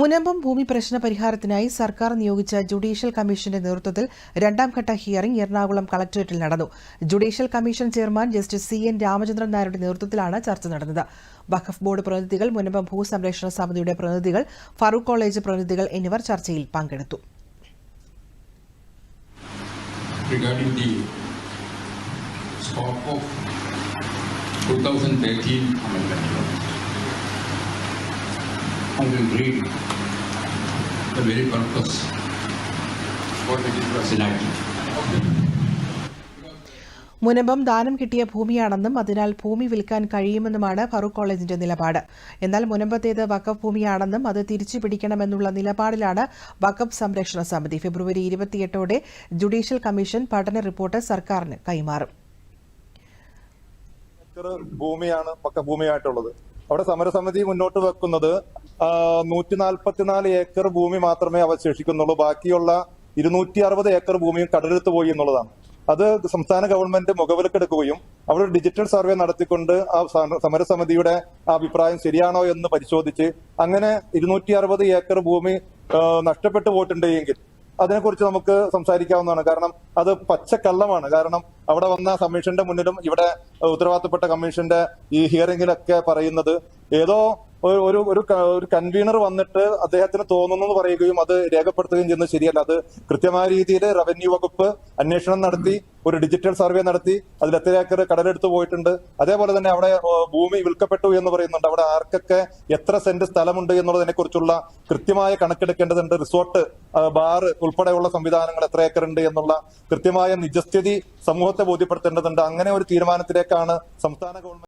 മുനമ്പം ഭൂമി പ്രശ്ന പരിഹാരത്തിനായി സർക്കാർ നിയോഗിച്ച ജുഡീഷ്യൽ കമ്മീഷന്റെ നേതൃത്വത്തിൽ രണ്ടാംഘട്ട ഹിയറിംഗ് എറണാകുളം കളക്ടറേറ്റിൽ നടന്നു. Judicial commission chairman justice CN Ramachandran നായരുടെ നേതൃത്വത്തിലാണ് ചർച്ച നടന്നത്. വഖഫ് ബോർഡ് പ്രതിനിധികൾ, മുനമ്പം ഭൂസംരക്ഷണ സമിതിയുടെ പ്രതിനിധികൾ, ഫറൂഖ് കോളേജ് പ്രതിനിധികൾ എന്നിവർ ചർച്ചയിൽ പങ്കെടുത്തു. Regarding the scope of 2013 amendment, I will read the very purpose for which it was enacted. Munambam ദാനം കിട്ടിയ ഭൂമിയാണെന്നും അതിനാൽ ഭൂമി വിൽക്കാൻ കഴിയുമെന്നുമാണ് ഫറൂഖ് കോളേജിന്റെ നിലപാട്. എന്നാൽ മുനമ്പത്തേത് വഖഫ് ഭൂമിയാണെന്നും അത് തിരിച്ചു പിടിക്കണമെന്നുള്ള നിലപാടിലാണ് വഖഫ് സംരക്ഷണ സമിതി. ഫെബ്രുവരി 28 ജുഡീഷ്യൽ കമ്മീഷൻ പഠന റിപ്പോർട്ട് സർക്കാരിന് കൈമാറും. ഭൂമിയാണ് വഖഫ് ഭൂമിയായിട്ടുള്ളത്. അവിടെ സമരസമിതി മുന്നോട്ട് വെക്കുന്നത് 144 ഏക്കർ ഭൂമി മാത്രമേ അവശേഷിക്കുന്നുള്ളൂ. ബാക്കിയുള്ള 260 ഏക്കർ ഭൂമിയും കടലെടുത്ത് പോയി എന്നുള്ളതാണ്. അത് സംസ്ഥാന ഗവൺമെന്റ് മുഖവിലക്കെടുക്കുകയും അവിടെ ഡിജിറ്റൽ സർവേ നടത്തിക്കൊണ്ട് ആ സമരസമിതിയുടെ അഭിപ്രായം ശരിയാണോ എന്ന് പരിശോധിച്ച് അങ്ങനെ 260 ഏക്കർ ഭൂമി നഷ്ടപ്പെട്ടു പോയിട്ടുണ്ടെങ്കിൽ അതിനെക്കുറിച്ച് നമുക്ക് സംസാരിക്കാവുന്നതാണ്. കാരണം അത് പച്ചക്കള്ളമാണ്. കാരണം അവിടെ വന്ന കമ്മീഷന്റെ മുന്നിലും ഇവിടെ ഉത്തരവാദിത്തപ്പെട്ട കമ്മീഷന്റെ ഈ ഹിയറിംഗിലൊക്കെ പറയുന്നത് ഏതോ ഒരു കൺവീനർ വന്നിട്ട് അദ്ദേഹത്തിന് തോന്നുന്നു എന്ന് പറയുകയും അത് രേഖപ്പെടുത്തുകയും ചെയ്യുന്നത് ശരിയല്ല. അത് കൃത്യമായ രീതിയിൽ റവന്യൂ വകുപ്പ് അന്വേഷണം നടത്തി ഒരു ഡിജിറ്റൽ സർവേ നടത്തി അതിൽ എത്ര ഏക്കർ കടലെടുത്ത് പോയിട്ടുണ്ട്. അതേപോലെ തന്നെ അവിടെ ഭൂമി വിൽക്കപ്പെട്ടു എന്ന് പറയുന്നുണ്ട്. അവിടെ ആർക്കൊക്കെ എത്ര സെന്റ് സ്ഥലമുണ്ട് എന്നുള്ളതിനെ കുറിച്ചുള്ള കൃത്യമായ കണക്കെടുക്കേണ്ടതുണ്ട്. റിസോർട്ട്, ബാർ ഉൾപ്പെടെയുള്ള സംവിധാനങ്ങൾ എത്ര ഏക്കർ ഉണ്ട് എന്നുള്ള കൃത്യമായ നിജസ്ഥിതി സമൂഹത്തെ ബോധ്യപ്പെടുത്തേണ്ടതുണ്ട്. അങ്ങനെ ഒരു തീരുമാനത്തിലേക്കാണ് സംസ്ഥാന ഗവൺമെന്റ്